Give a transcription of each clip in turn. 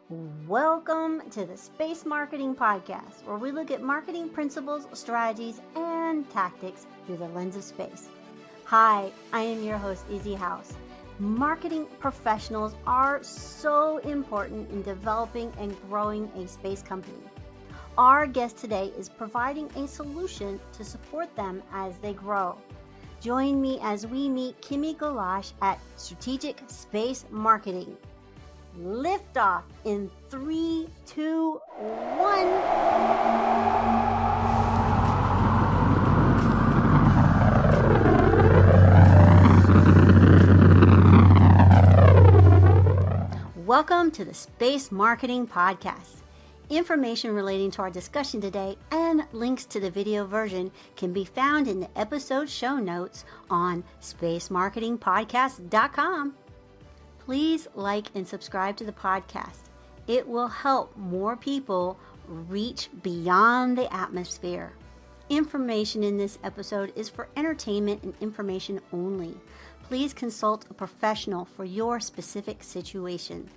Welcome to the Space Marketing Podcast, where we look at marketing principles, strategies, and tactics through the lens of space. Hi, I am your host, Izzy. Marketing professionals are so important in developing and growing a space company. Our guest today is providing a solution to support them as they grow. Join me as we meet Kimme Golash at Strategic Space Marketing. Liftoff in 3, 2, 1. Welcome to the Space Marketing Podcast. Information relating to our discussion today and links to the video version can be found in the episode show notes on spacemarketingpodcast.com. Please like and subscribe to the podcast. It will help more people reach beyond the atmosphere. Information in this episode is for entertainment and information only. Please consult a professional for your specific situation.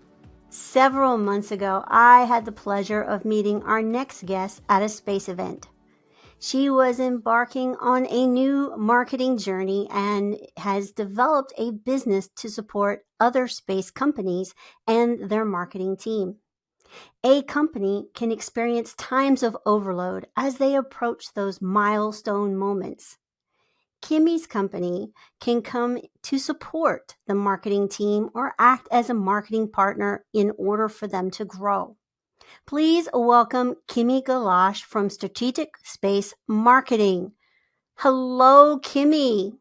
Several months ago, I had the pleasure of meeting our next guest at a space event. She was embarking on a new marketing journey and has developed a business to support other space companies and their marketing team. A company can experience times of overload as they approach those milestone moments. Kimmee's company can come to support the marketing team or act as a marketing partner in order for them to grow. Please welcome Kimme Golash from Strategic Space Marketing. Hello, Kimme.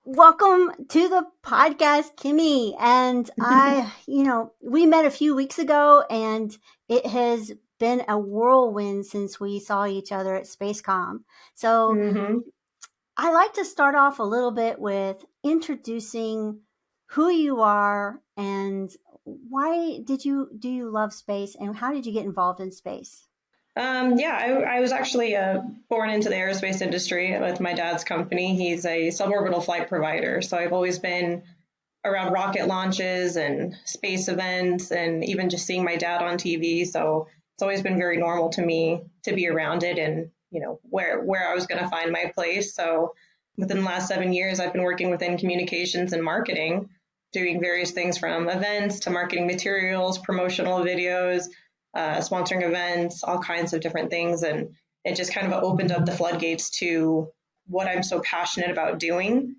Welcome to the podcast, Kimme. And we met a few weeks ago, and it has been a whirlwind since we saw each other at SpaceCom. So I like to start off a little bit with introducing who you are and why do you love space, and how did you get involved in space? I was actually born into the aerospace industry with my dad's company. He's a suborbital flight provider. So I've always been around rocket launches and space events and even just seeing my dad on TV. So it's always been very normal to me to be around it and, where I was going to find my place. So within the last 7 years, I've been working within communications and marketing, doing various things from events to marketing materials, promotional videos, sponsoring events, all kinds of different things. And it just kind of opened up the floodgates to what I'm so passionate about doing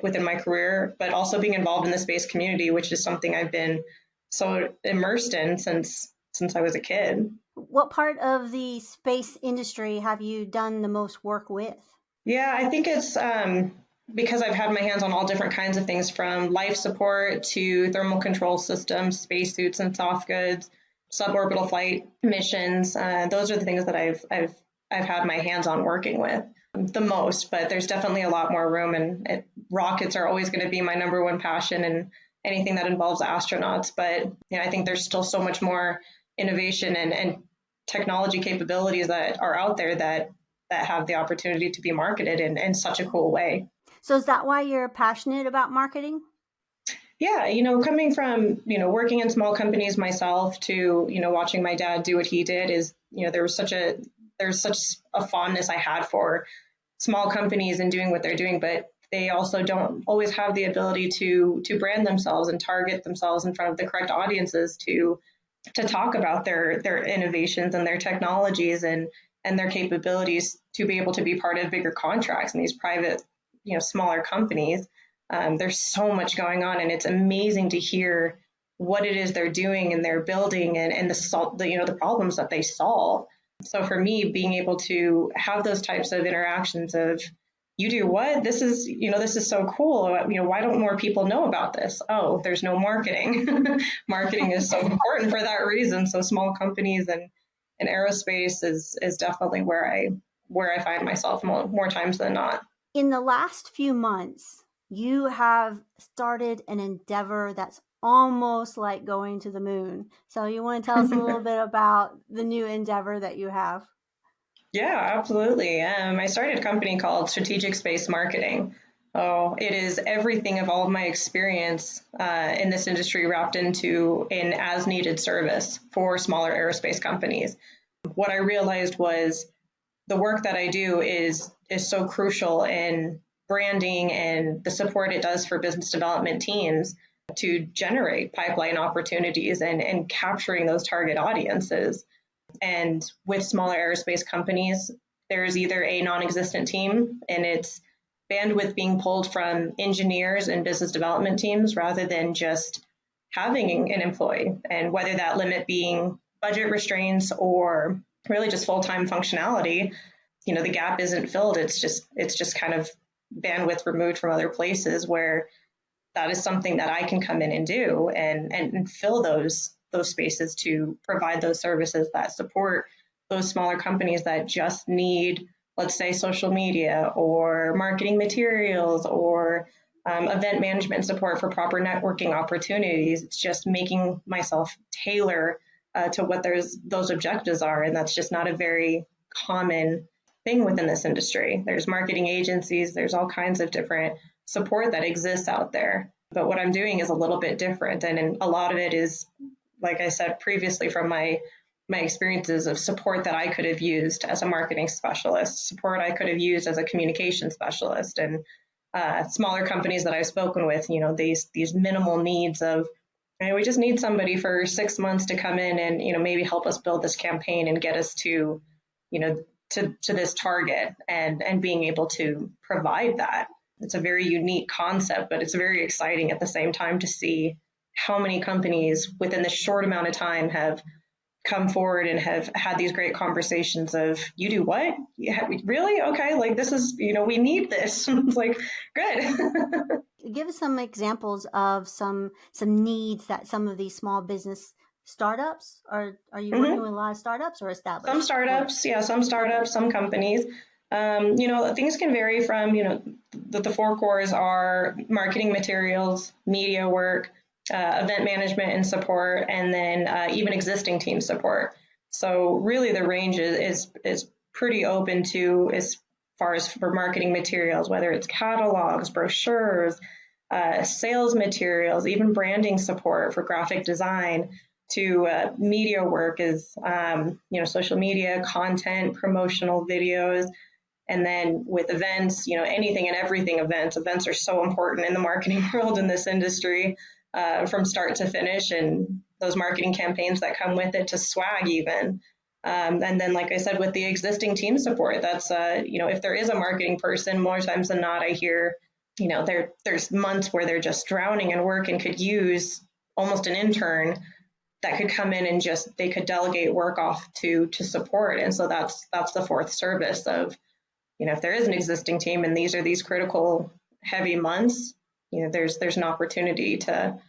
within my career, but also being involved in the space community, which is something I've been so immersed in since I was a kid. What part of the space industry have you done the most work with? Yeah, I think it's because I've had my hands on all different kinds of things, from life support to thermal control systems, spacesuits and soft goods, suborbital flight missions. Those are the things that I've had my hands on working with the most. But there's definitely a lot more room, and rockets are always going to be my number one passion, and anything that involves astronauts. But I think there's still so much more innovation and technology capabilities that are out there that have the opportunity to be marketed in such a cool way. So is that why you're passionate about marketing? Yeah, coming from, working in small companies myself to, watching my dad do what he did is, there's such a fondness I had for small companies and doing what they're doing, but they also don't always have the ability to brand themselves and target themselves in front of the correct audiences to talk about their innovations and their technologies and their capabilities to be able to be part of bigger contracts in these private, smaller companies. There's so much going on, and it's amazing to hear what it is they're doing and they're building and the problems that they solve. So for me, being able to have those types of interactions of, you do what? This is so cool. Why don't more people know about this? Oh, there's no marketing. Marketing is so important for that reason. So small companies and aerospace is definitely where I find myself more times than not. In the last few months, you have started an endeavor that's almost like going to the moon. So you want to tell us a little bit about the new endeavor that you have? Yeah, absolutely. I started a company called Strategic Space Marketing. Oh, it is everything of all of my experience in this industry wrapped into an as needed service for smaller aerospace companies. What I realized was the work that I do is so crucial in branding and the support it does for business development teams to generate pipeline opportunities and capturing those target audiences. And with smaller aerospace companies, there's either a non-existent team and it's bandwidth being pulled from engineers and business development teams rather than just having an employee, and whether that limit being budget restraints or really just full-time functionality, the gap isn't filled. It's just kind of bandwidth removed from other places where that is something that I can come in and do and fill those spaces to provide those services that support those smaller companies that just need, let's say, social media or marketing materials or event management support for proper networking opportunities. It's just making myself tailor to what those objectives are, and that's just not a very common thing within this industry. There's marketing agencies, there's all kinds of different support that exists out there. But what I'm doing is a little bit different. And a lot of it is, like I said previously, from my experiences of support that I could have used as a marketing specialist, support I could have used as a communication specialist, and smaller companies that I've spoken with, these minimal needs of, we just need somebody for 6 months to come in and, maybe help us build this campaign and get us to, to this target, and being able to provide that. It's a very unique concept, but it's very exciting at the same time to see how many companies within this short amount of time have come forward and have had these great conversations of, you do what? Yeah, really? Okay, like this is, we need this. It's like, good. Give us some examples of some needs that some of these small business startups are you working with a lot of startups or established? Some startups, some startups, some companies. Things can vary from, the four cores are marketing materials, media work, event management and support, and then even existing team support. So really the range is pretty open to, as far as for marketing materials, whether it's catalogs, brochures, sales materials, even branding support for graphic design, to media work is, social media, content, promotional videos. And then with events, anything and everything events. Events are so important in the marketing world in this industry, from start to finish, and those marketing campaigns that come with it, to swag even. And then, like I said, with the existing team support, that's, if there is a marketing person, more times than not, I hear, there's months where they're just drowning in work and could use almost an intern that could come in and just, they could delegate work off to support. And so that's the fourth service of, if there is an existing team and these critical heavy months, there's an opportunity to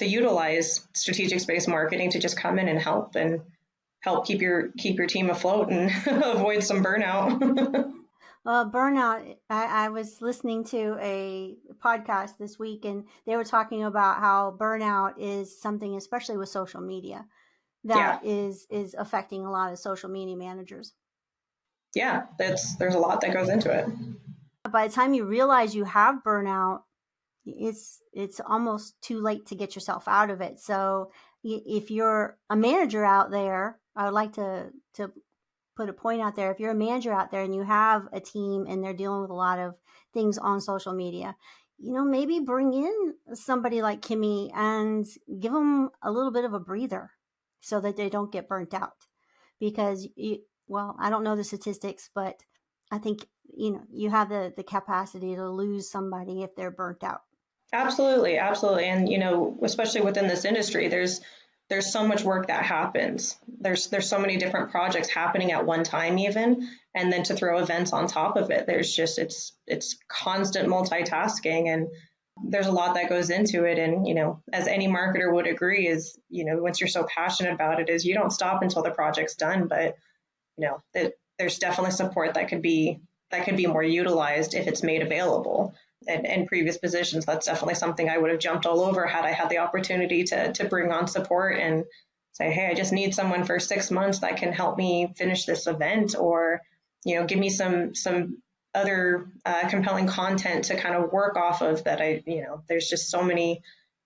utilize strategic space marketing to just come in and help keep your team afloat and avoid some burnout. Burnout. I was listening to a podcast this week, and they were talking about how burnout is something, especially with social media, that is affecting a lot of social media managers. Yeah, there's a lot that goes into it. By the time you realize you have burnout, it's almost too late to get yourself out of it. So if you're a manager out there, I would like to put a point out there. If you're a manager out there and you have a team and they're dealing with a lot of things on social media, maybe bring in somebody like Kimmee and give them a little bit of a breather so that they don't get burnt out. Because, I don't know the statistics, but I think, you have the capacity to lose somebody if they're burnt out. Absolutely. And, especially within this industry, there's so much work that happens. There's so many different projects happening at one time even, and then to throw events on top of it, there's just, it's constant multitasking, and there's a lot that goes into it. And, as any marketer would agree is, once you're so passionate about it, is you don't stop until the project's done. But, there's definitely support that could be more utilized if it's made available. And previous positions, that's definitely something I would have jumped all over had I had the opportunity to bring on support and say, hey, I just need someone for 6 months that can help me finish this event, or, give me some other compelling content to kind of work off of that. There's just so many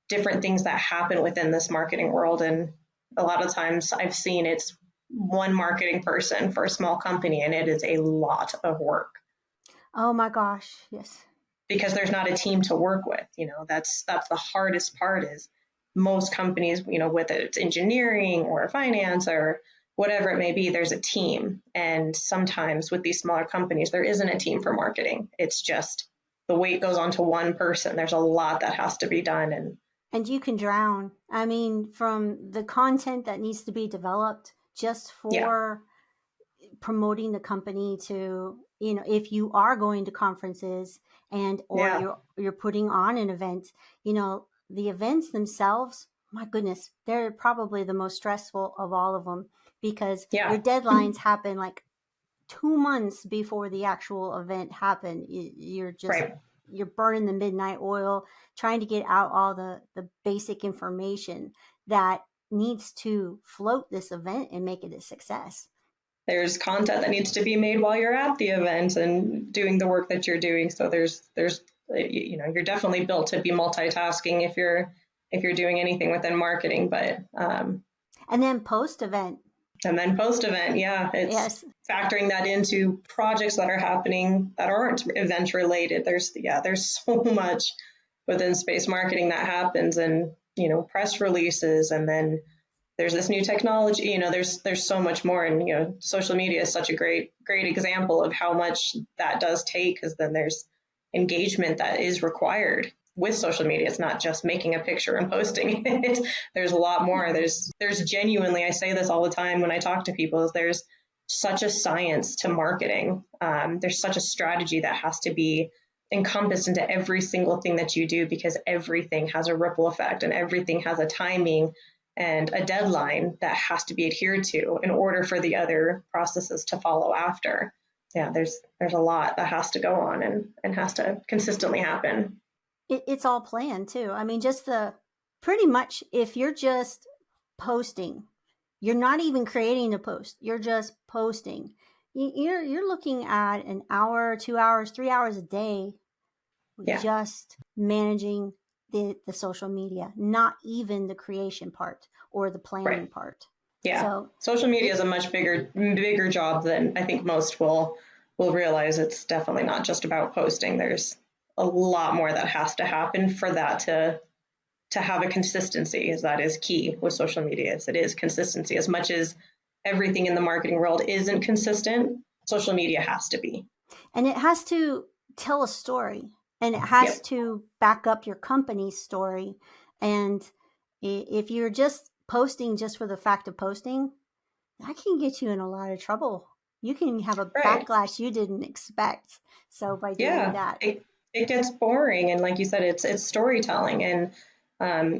different things that happen within this marketing world. And a lot of times I've seen it's one marketing person for a small company, and it is a lot of work. Oh my gosh, yes. Because there's not a team to work with. That's the hardest part is most companies, whether it's engineering or finance or whatever it may be, there's a team. And sometimes with these smaller companies, there isn't a team for marketing. It's just the weight goes on to one person. There's a lot that has to be done. And you can drown. I mean, from the content that needs to be developed just for promoting the company to, if you are going to conferences or you're putting on an event, the events themselves, my goodness, they're probably the most stressful of all of them, because your deadlines happen like 2 months before the actual event happen. You're just you're burning the midnight oil trying to get out all the basic information that needs to float this event and make it a success. There's content that needs to be made while you're at the event and doing the work that you're doing. So there's you're definitely built to be multitasking if you're doing anything within marketing. But and then post event, it's factoring that into projects that are happening that aren't event related. There's so much within space marketing that happens, and press releases, and then there's this new technology, there's so much more. And, social media is such a great example of how much that does take, because then there's engagement that is required with social media. It's not just making a picture and posting it. There's a lot more. There's genuinely, I say this all the time when I talk to people, is there's such a science to marketing. There's such a strategy that has to be encompassed into every single thing that you do, because everything has a ripple effect and everything has a timing and a deadline that has to be adhered to in order for the other processes to follow after. There's a lot that has to go on and has to consistently happen. It's all planned too. I mean, pretty much, if you're just posting, you're not even creating the post, you're just posting. You're looking at an hour, 2 hours, 3 hours a day just managing the social media, not even the creation part or the planning part. Yeah. So social media is a much bigger job than I think most will realize. It's definitely not just about posting. There's a lot more that has to happen for that to have a consistency, as that is key with social media. It is consistency. As much as everything in the marketing world isn't consistent, social media has to be. And it has to tell a story, and it has to back up your company's story. And if you're just posting just for the fact of posting, that can get you in a lot of trouble. You can have a backlash you didn't expect. So by doing that, it gets boring. And like you said, it's storytelling. And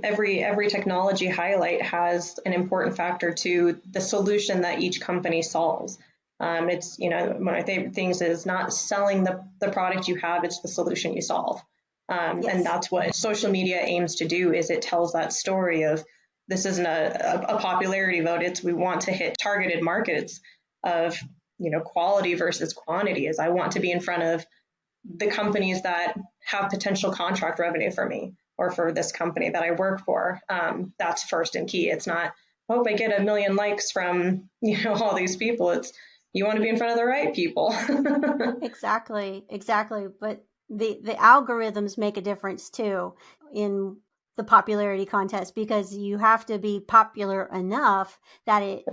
every technology highlight has an important factor to the solution that each company solves. It's, one of my favorite things is not selling the product you have, it's the solution you solve. And that's what social media aims to do, is it tells that story of, this isn't a popularity vote. We want to hit targeted markets of, quality versus quantity. Is I want to be in front of the companies that have potential contract revenue for me or for this company that I work for. That's first and key. It's not, hope I get 1 million likes from, all these people. It's, you want to be in front of the right people. Exactly. But the algorithms make a difference too in the popularity contest, because you have to be popular enough that it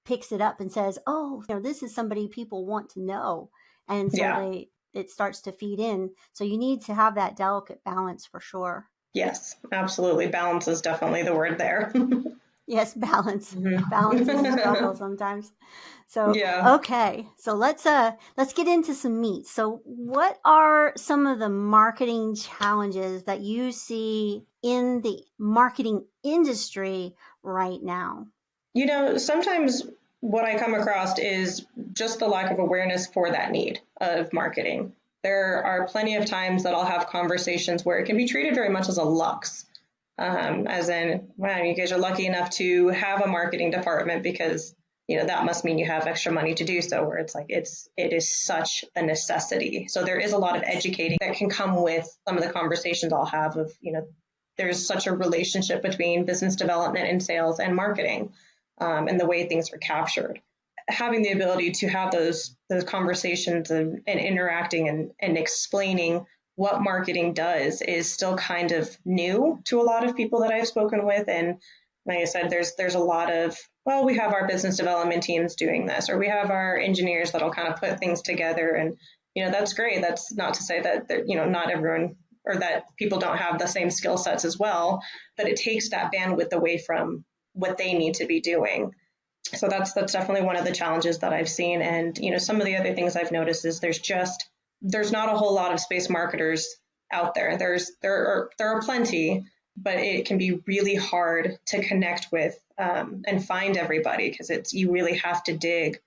picks it up and says, oh, this is somebody people want to know. And so it starts to feed in. So you need to have that delicate balance for sure. Yes, absolutely. Balance is definitely the word there. Yes, balance. Mm-hmm. Balance is a struggle sometimes. So, okay. So let's get into some meat. So what are some of the marketing challenges that you see in the marketing industry right now? Sometimes what I come across is just the lack of awareness for that need of marketing. There are plenty of times that I'll have conversations where it can be treated very much as a lux. As in, wow, you guys are lucky enough to have a marketing department because that must mean you have extra money to do so, where it's like it is such a necessity. So there is a lot of educating that can come with some of the conversations I'll have of, there's such a relationship between business development and sales and marketing, and the way things are captured. Having the ability to have those conversations and interacting and explaining what marketing does is still kind of new to a lot of people that I've spoken with. And like I said, there's a lot of, well, we have our business development teams doing this, or we have our engineers that'll kind of put things together. And, that's great. That's not to say that, not everyone, or that people don't have the same skill sets as well, but it takes that bandwidth away from what they need to be doing. So that's definitely one of the challenges that I've seen. And, some of the other things I've noticed is there's not a whole lot of space marketers out there. There are plenty, but it can be really hard to connect with, and find everybody, because you really have to dig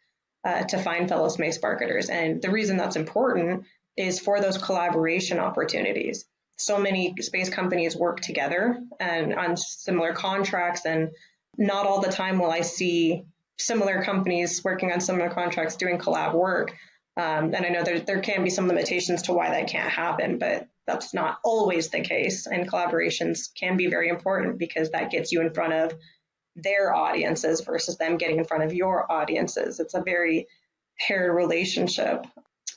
to find fellow space marketers. And the reason that's important is for those collaboration opportunities. So many space companies work together and on similar contracts, and not all the time will I see similar companies working on similar contracts doing collab work. And I know there can be some limitations to why that can't happen, but that's not always the case. And collaborations can be very important, because that gets you in front of their audiences versus them getting in front of your audiences. It's a very paired relationship.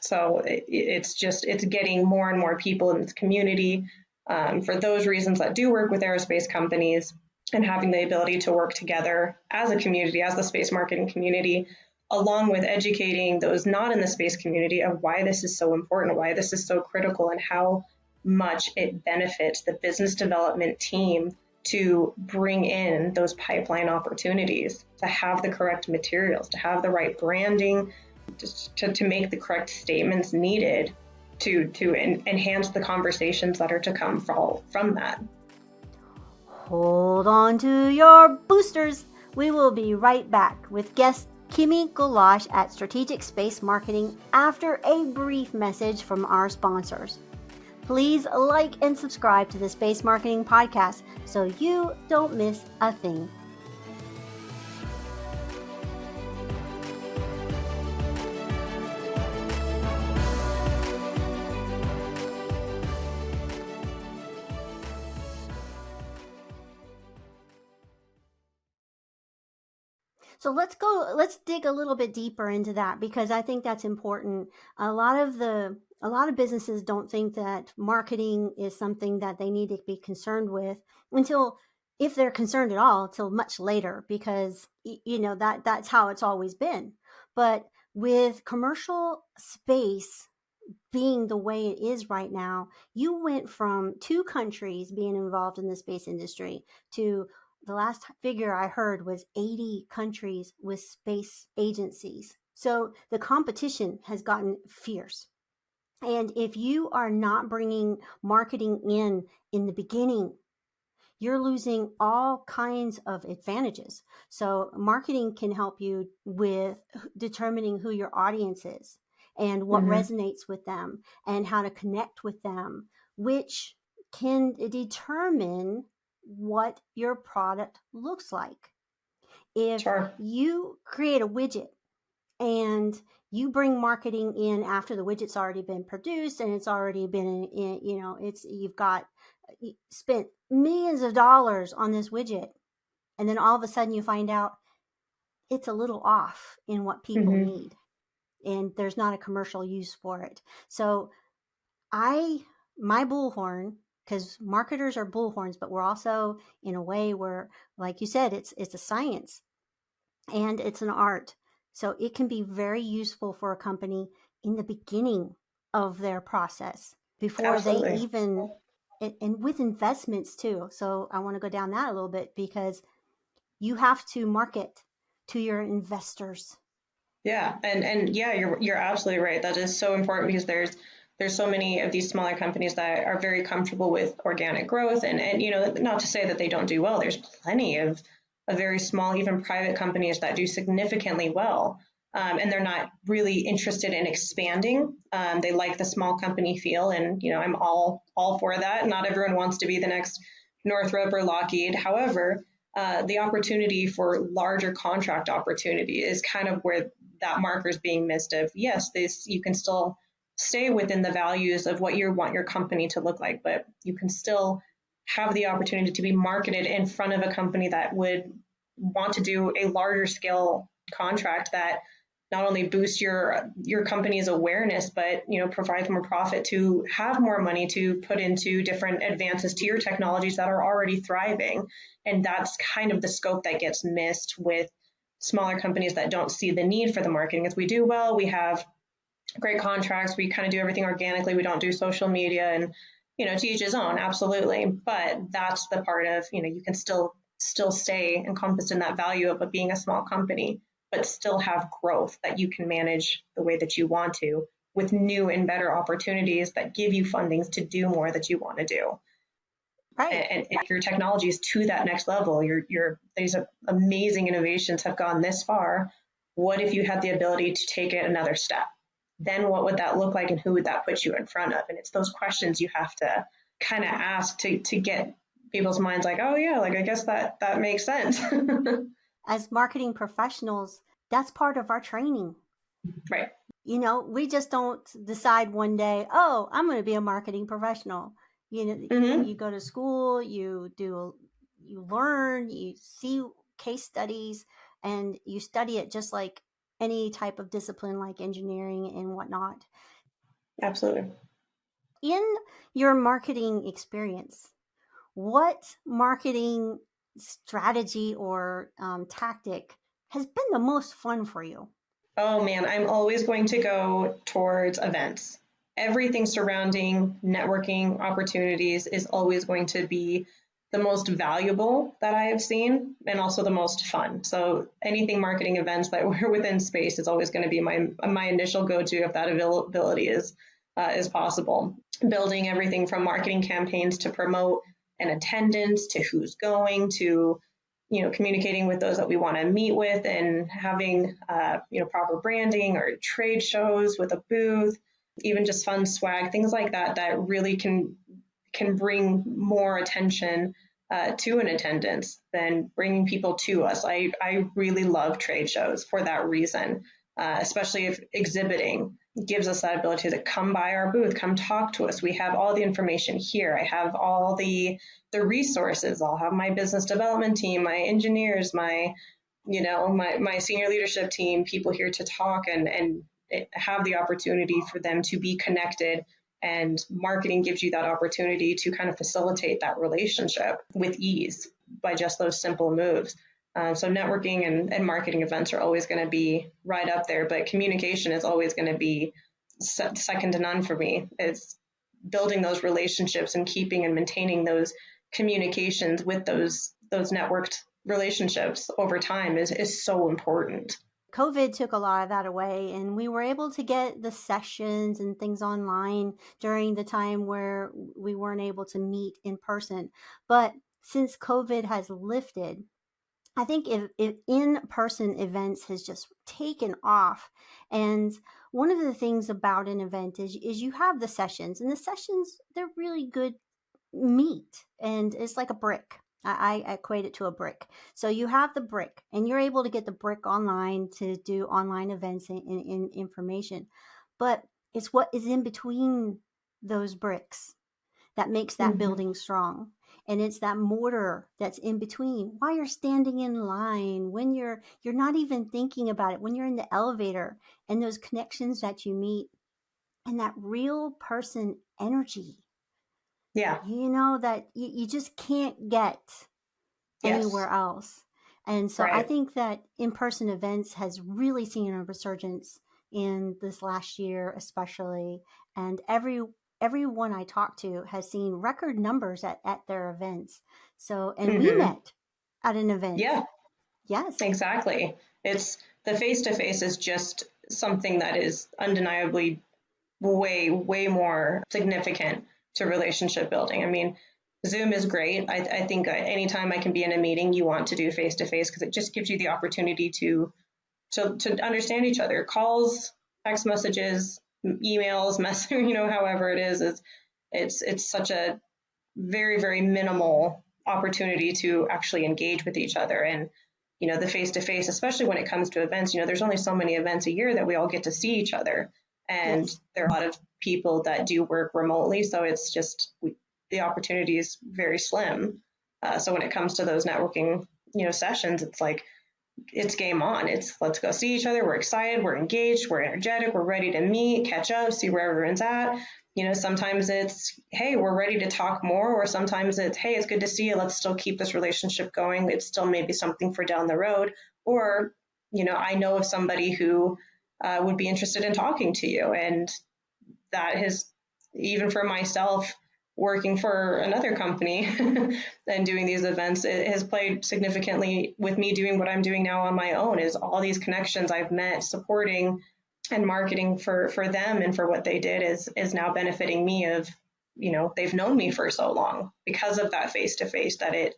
So it's getting more and more people in this community, for those reasons that do work with aerospace companies, and having the ability to work together as a community, as the space marketing community, along with educating those not in the space community of why this is so important, why this is so critical, and how much it benefits the business development team to bring in those pipeline opportunities, to have the correct materials, to have the right branding, to make the correct statements needed to enhance the conversations that are to come from that. Hold on to your boosters. We will be right back with guest Kimme Golash at Strategic Space Marketing after a brief message from our sponsors. Please like and subscribe to the Space Marketing Podcast so you don't miss a thing. So let's dig a little bit deeper into that, because I think that's important. A lot of businesses don't think that marketing is something that they need to be concerned with until, if they're concerned at all, till much later, because that's how it's always been. But with commercial space being the way it is right now, you went from 2 countries being involved in the space industry to, the last figure I heard was 80 countries with space agencies. So the competition has gotten fierce. And if you are not bringing marketing in the beginning, you're losing all kinds of advantages. So marketing can help you with determining who your audience is and what resonates with them and how to connect with them, which can determine what your product looks like. If you create a widget and you bring marketing in after the widget's already been produced and it's already been you've spent millions of dollars on this widget, and then all of a sudden you find out it's a little off in what people need, and there's not a commercial use for it. So my bullhorn, because marketers are bullhorns, but we're also, in a way, where, like you said, it's a science and it's an art. So it can be very useful for a company in the beginning of their process, before they even, and with investments too. So I want to go down that a little bit, because you have to market to your investors. Yeah, and yeah, you're absolutely right. That is so important, because there's so many of these smaller companies that are very comfortable with organic growth, and not to say that they don't do well. There's plenty of very small, even private companies that do significantly well, and they're not really interested in expanding. They like the small company feel, and I'm all for that. Not everyone wants to be the next Northrop or Lockheed. However, the opportunity for larger contract opportunity is kind of where that marker is being missed of, yes, this, you can still stay within the values of what you want your company to look like, but you can still have the opportunity to be marketed in front of a company that would want to do a larger scale contract that not only boosts your company's awareness, but provides more profit to have more money to put into different advances to your technologies that are already thriving. And that's kind of the scope that gets missed with smaller companies that don't see the need for the marketing. As we do well, we have great contracts, we kind of do everything organically, we don't do social media, and to each his own, absolutely. But that's the part of, you can still stay encompassed in that value of being a small company, but still have growth that you can manage the way that you want to, with new and better opportunities that give you fundings to do more that you want to do. Right. And if your technology is to that next level, these amazing innovations have gone this far. What if you had the ability to take it another step? Then what would that look like, and who would that put you in front of? And it's those questions you have to kind of ask to get people's minds like, oh yeah, like I guess that makes sense. As marketing professionals, that's part of our training. Right. We just don't decide one day, oh, I'm going to be a marketing professional. You go to school, you learn, you see case studies, and you study it just like any type of discipline like engineering and whatnot. Absolutely. In your marketing experience, what marketing strategy or tactic has been the most fun for you? Oh man, I'm always going to go towards events. Everything surrounding networking opportunities is always going to be the most valuable that I have seen, and also the most fun. So anything marketing events that were within space is always going to be my initial go-to if that availability is possible. Building everything from marketing campaigns to promote an attendance, to who's going, to communicating with those that we want to meet with, and having proper branding or trade shows with a booth, even just fun swag, things like that really can bring more attention to an attendance than bringing people to us. I really love trade shows for that reason, especially if exhibiting gives us that ability to come by our booth, come talk to us. We have all the information here. I have all the resources. I'll have my business development team, my engineers, my senior leadership team, people here to talk and have the opportunity for them to be connected. And marketing gives you that opportunity to kind of facilitate that relationship with ease by just those simple moves. So networking and marketing events are always going to be right up there, but communication is always going to be second to none for me. It's building those relationships and keeping and maintaining those communications with those networked relationships over time is so important. COVID took a lot of that away, and we were able to get the sessions and things online during the time where we weren't able to meet in person. But since COVID has lifted, I think if in-person events has just taken off. And one of the things about an event is you have the sessions, and the sessions, they're really good meat, and it's like a brick. I equate it to a brick. So you have the brick, and you're able to get the brick online to do online events and information. But it's what is in between those bricks that makes that building strong. And it's that mortar that's in between while you're standing in line, when you're not even thinking about it, when you're in the elevator, and those connections that you meet, and that real person energy. Yeah. That you just can't get anywhere else. And so I think that in-person events has really seen a resurgence in this last year, especially. And everyone I talk to has seen record numbers at their events. So, and we met at an event. Yeah. Yes. Exactly. It's the face-to-face is just something that is undeniably way, way more significant to relationship building. I mean, Zoom is great. I think anytime I can be in a meeting, you want to do face-to-face because it just gives you the opportunity to understand each other. Calls, text messages, emails, however it is it's such a very, very minimal opportunity to actually engage with each other. And, the face-to-face, especially when it comes to events, there's only so many events a year that we all get to see each other. And Yes. there are a lot of people that do work remotely. So it's just, the opportunity is very slim. So when it comes to those networking, sessions, it's like, it's game on. It's let's go see each other. We're excited. We're engaged. We're energetic. We're ready to meet, catch up, see where everyone's at. Sometimes it's, hey, we're ready to talk more. Or sometimes it's, hey, it's good to see you. Let's still keep this relationship going. It's still maybe something for down the road. Or, I know of somebody who would be interested in talking to you. And that has, even for myself, working for another company and doing these events, it has played significantly with me doing what I'm doing now on my own, is all these connections I've met supporting and marketing for them and for what they did is now benefiting me of, they've known me for so long because of that face-to-face, that it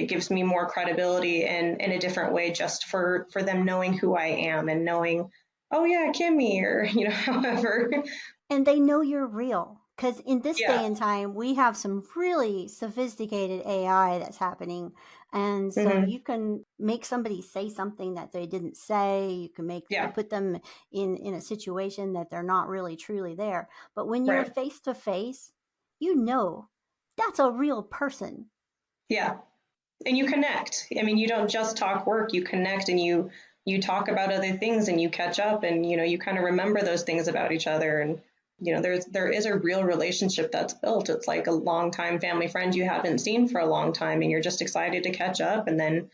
gives me more credibility and in a different way, just for them knowing who I am and knowing, oh yeah, Kimmee, or, however. And they know you're real. Because in this day Yeah. and time, we have some really sophisticated AI that's happening. And so Mm-hmm. you can make somebody say something that they didn't say. You can put them in a situation that they're not really truly there. But when you're Right. face to face, that's a real person. Yeah. And you connect. I mean, you don't just talk work, you connect, and you talk about other things, and you catch up, and you kind of remember those things about each other. And there is a real relationship that's built. It's like a longtime family friend you haven't seen for a long time, and you're just excited to catch up, and then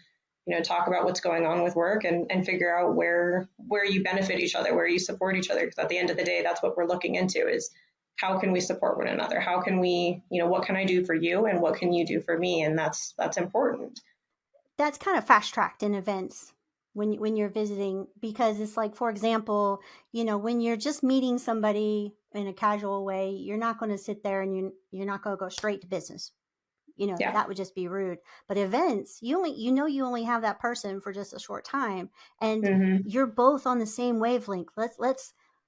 talk about what's going on with work, and figure out where you benefit each other, where you support each other. Because at the end of the day, that's what we're looking into, is how can we support one another? How can we, what can I do for you, and what can you do for me? And that's important. That's kind of fast tracked in events when you're visiting, because it's like, for example, when you're just meeting somebody in a casual way, you're not going to sit there and you're not going to go straight to business. Yeah. That would just be rude. But events, you only have that person for just a short time, and Mm-hmm. you're both on the same wavelength.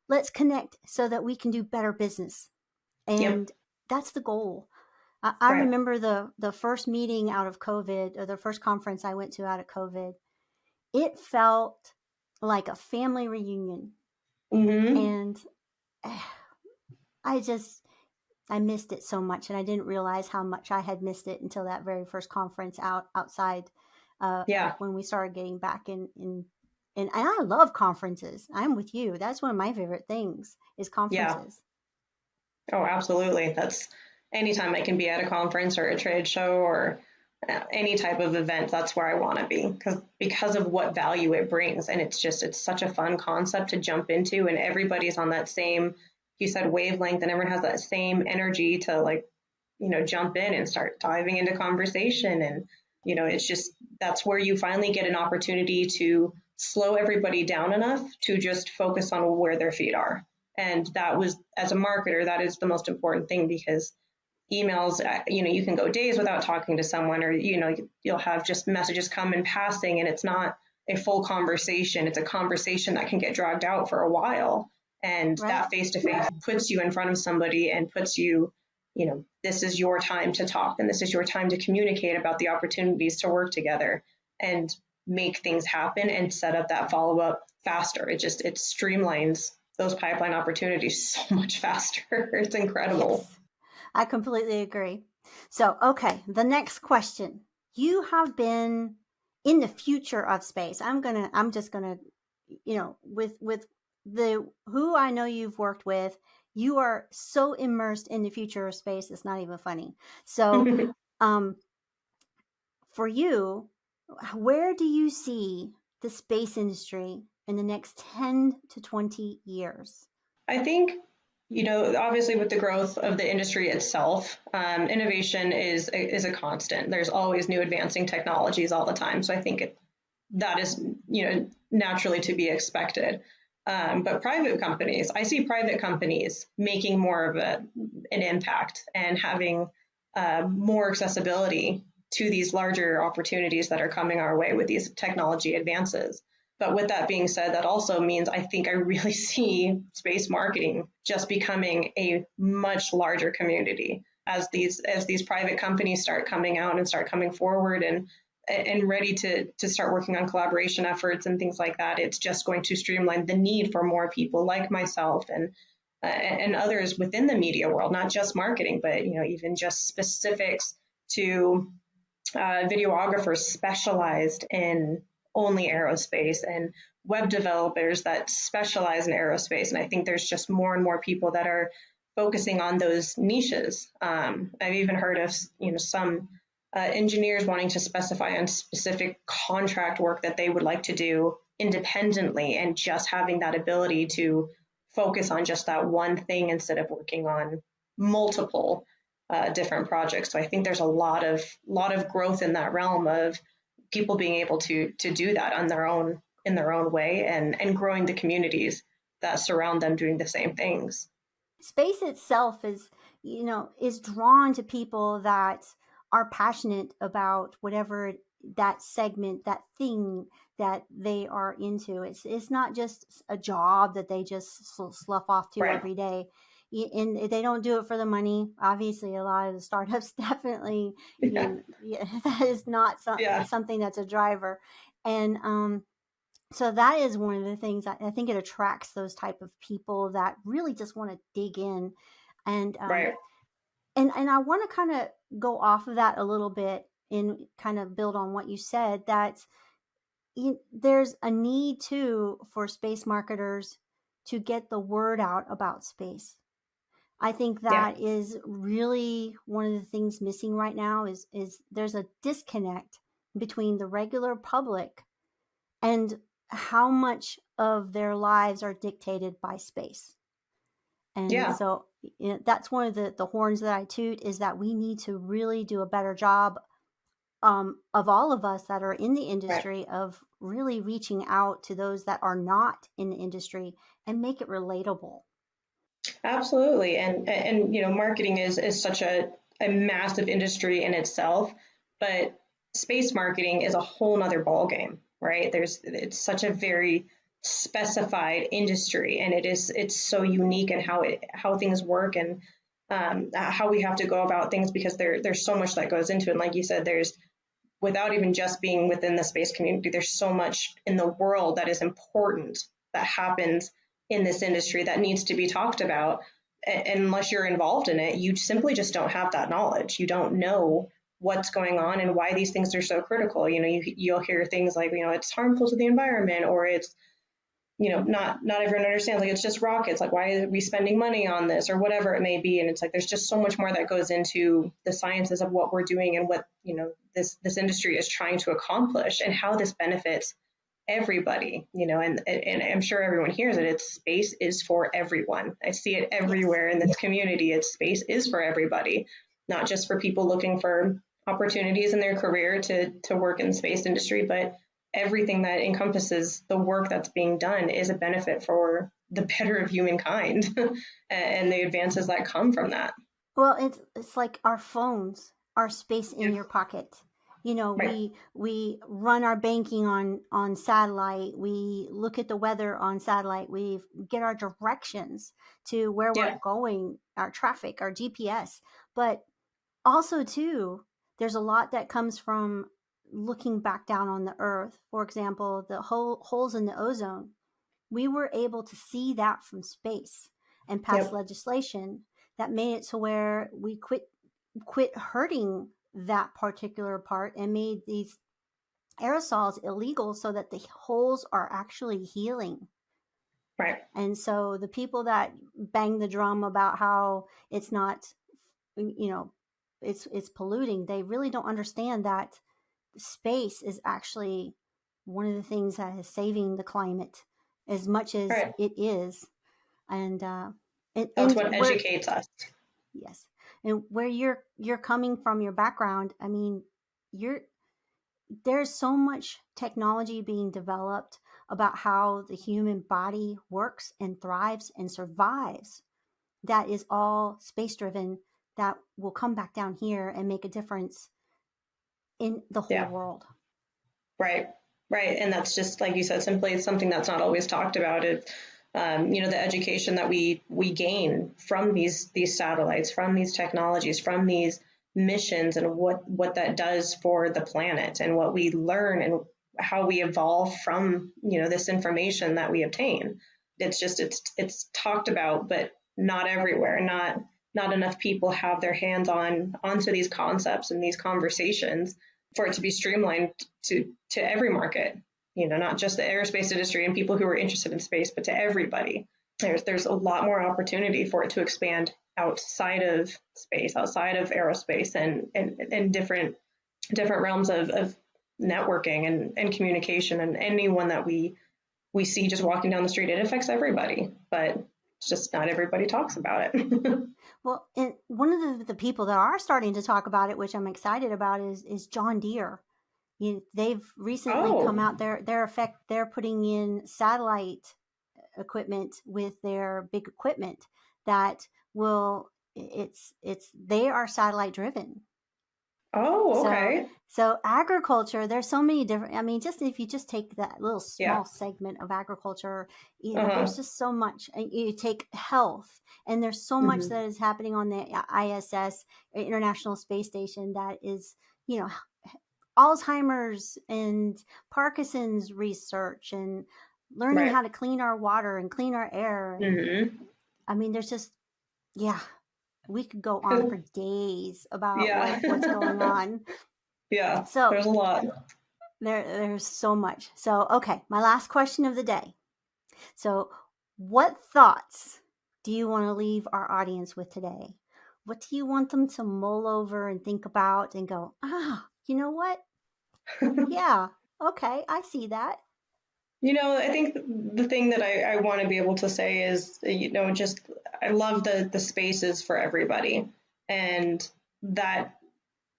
Let's connect so that we can do better business. Yep. And that's the goal. I Right. remember the first meeting out of COVID, or the first conference I went to out of COVID. It felt like a family reunion. Mm-hmm. And I missed it so much, and I didn't realize how much I had missed it until that very first conference outside, Yeah. when we started getting back in. And I love conferences. I'm with you. That's one of my favorite things, is Yeah. conferences. Oh, absolutely. That's anytime I can be at a conference or a trade show or any type of event, that's where I want to be, because of what value it brings. And it's such a fun concept to jump into, and everybody's on that same, you said, wavelength, and everyone has that same energy to, like, jump in and start diving into conversation. And, it's just, that's where you finally get an opportunity to slow everybody down enough to just focus on where their feet are. And that was, as a marketer, that is the most important thing, because emails, you can go days without talking to someone, or, you'll have just messages come in passing, and it's not a full conversation. It's a conversation that can get dragged out for a while. And Right. that face-to-face puts you in front of somebody and puts you, this is your time to talk, and this is your time to communicate about the opportunities to work together and make things happen and set up that follow-up faster. It streamlines those pipeline opportunities so much faster. It's incredible. Yes, I completely agree. So, okay, the next question. You have been in the future of space. I'm just gonna, with the who I know you've worked with, you are so immersed in the future of space, it's not even funny. So, um, for you, where do you see the space industry in the next 10 to 20 years? I think, obviously with the growth of the industry itself, innovation is a constant. There's always new advancing technologies all the time. So I think that is, naturally to be expected. But I see private companies making more of an impact and having more accessibility to these larger opportunities that are coming our way with these technology advances. But with that being said, that also means I think I really see space marketing just becoming a much larger community. as these private companies start coming out and start coming forward and ready to start working on collaboration efforts and things like that, it's just going to streamline the need for more people like myself and others within the media world, not just marketing, but even just specifics to videographers specialized in only aerospace and web developers that specialize in aerospace. And I think there's just more and more people that are focusing on those niches. I've even heard of some engineers wanting to specify on specific contract work that they would like to do independently, and just having that ability to focus on just that one thing instead of working on multiple different projects. So I think there's a lot of growth in that realm of people being able to do that on their own, in their own way, and growing the communities that surround them doing the same things. Space itself is drawn to people that are passionate about whatever that segment, that thing that they are into. It's not just a job that they just slough off to every day. And they don't do it for the money. Obviously, a lot of the startups definitely, that is not something that's a driver. And so that is one of the things I think it attracts those type of people that really just want to dig in. And and I want to kind of go off of that a little bit and kind of build on what you said, that there's a need too for space marketers to get the word out about space. I think that is really one of the things missing right now is there's a disconnect between the regular public and how much of their lives are dictated by space. And so that's one of the horns that I toot, is that we need to really do a better job of all of us that are in the industry of really reaching out to those that are not in the industry and make it relatable. Absolutely. And marketing is such a massive industry in itself, but space marketing is a whole nother ballgame, right? It's such a very specified industry, and it's so unique in how things work, and how we have to go about things, because there's so much that goes into it. And like you said, without even just being within the space community, there's so much in the world that is important that happens in this industry that needs to be talked about. And unless you're involved in it, you simply just don't have that knowledge. You don't know what's going on and why these things are so critical. You'll hear things like, it's harmful to the environment, or it's, not everyone understands, like, it's just rockets, like, why are we spending money on this, or whatever it may be. And it's like, there's just so much more that goes into the sciences of what we're doing and what, this industry is trying to accomplish, and how this benefits everybody, and I'm sure everyone hears it. It's space is for everyone. I see it everywhere in this community. It's space is for everybody, not just for people looking for opportunities in their career to work in the space industry, but everything that encompasses the work that's being done is a benefit for the better of humankind and the advances that come from that. Well, it's like our phones are space in your pocket. We run our banking on satellite. We look at the weather on satellite. We get our directions to where we're going, our traffic, our GPS. But also too, there's a lot that comes from looking back down on the Earth. For example, the holes in the ozone. We were able to see that from space and pass legislation that made it to where we quit hurting that particular part and made these aerosols illegal, so that the holes are actually healing. Right. And so the people that bang the drum about how it's not, it's polluting, they really don't understand that space is actually one of the things that is saving the climate as much as it is. And that's what educates us. Yes. And where you're coming from, your background, I mean, there's so much technology being developed about how the human body works and thrives and survives, that is all space driven, that will come back down here and make a difference in the whole world. Right. And that's just, like you said, simply something that's not always talked about. The education that we gain from these satellites, from these technologies, from these missions, and what that does for the planet, and what we learn, and how we evolve from this information that we obtain. It's talked about, but not everywhere. Not enough people have their hands onto these concepts and these conversations for it to be streamlined to every market. Not just the aerospace industry and people who are interested in space, but to everybody. There's a lot more opportunity for it to expand outside of space, outside of aerospace, and different realms of networking and communication, and anyone that we see just walking down the street. It affects everybody, but it's just not everybody talks about it. Well, and one of the people that are starting to talk about it, which I'm excited about, is John Deere. They've recently come out. They're putting in satellite equipment with their big equipment that will. They are satellite driven. Oh, okay. So agriculture, there's so many different, I mean, just if you just take that little small segment of agriculture, there's just so much. You take health, and there's so much that is happening on the ISS, International Space Station, that is, Alzheimer's and Parkinson's research, and learning how to clean our water and clean our air. And, I mean, there's just, we could go on for days about what's going on. Yeah, so there's a lot. There's so much. So, okay, my last question of the day. So, what thoughts do you want to leave our audience with today? What do you want them to mull over and think about and go, you know what? Yeah, okay, I see that. I think the thing that I want to be able to say is, just I love the spaces for everybody. And that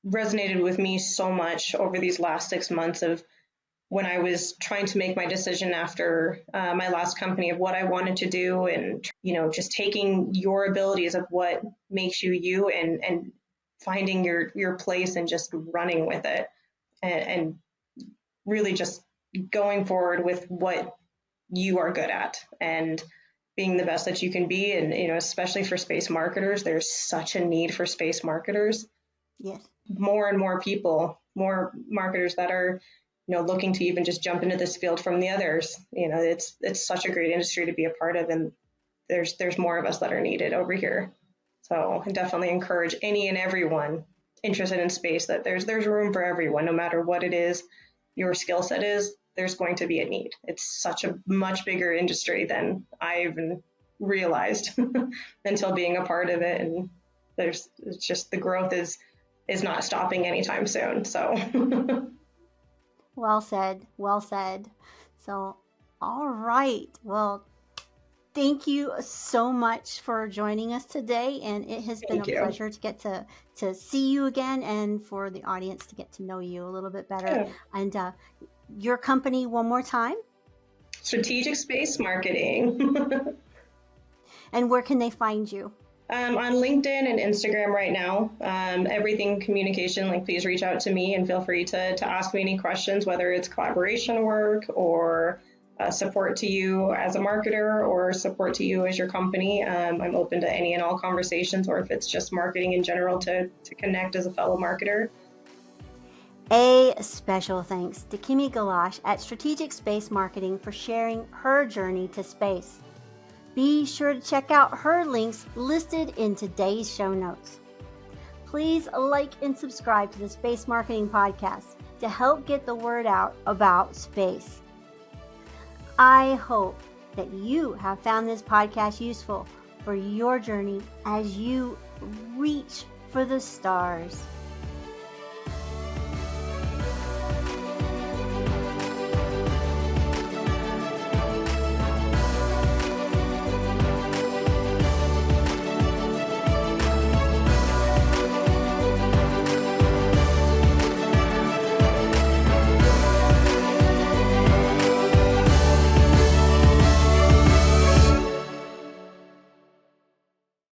resonated with me so much over these last 6 months of when I was trying to make my decision after my last company of what I wanted to do, and, just taking your abilities of what makes you you, and finding your place and just running with it, and really just going forward with what you are good at and being the best that you can be. And, especially for space marketers, there's such a need for space marketers. Yes. More and more people, more marketers that are, looking to even just jump into this field from the others. It's such a great industry to be a part of, and there's more of us that are needed over here. So I definitely encourage any and everyone interested in space that there's room for everyone, no matter what it is your skill set is. There's going to be a need. It's such a much bigger industry than I even realized until being a part of it. And it's just the growth is not stopping anytime soon. So Well said. Well said. So, all right. Well, thank you so much for joining us today. And it has been a pleasure to get to see you again, and for the audience to get to know you a little bit better. Yeah. And your company one more time? Strategic Space Marketing. And where can they find you? On LinkedIn and Instagram right now. Everything communication, please reach out to me and feel free to ask me any questions, whether it's collaboration work or support to you as a marketer or support to you as your company. I'm open to any and all conversations, or if it's just marketing in general, to connect as a fellow marketer. A special thanks to Kimme Golash at Strategic Space Marketing for sharing her journey to space. Be sure to check out her links listed in today's show notes. Please like and subscribe to the Space Marketing Podcast to help get the word out about space. I hope that you have found this podcast useful for your journey as you reach for the stars.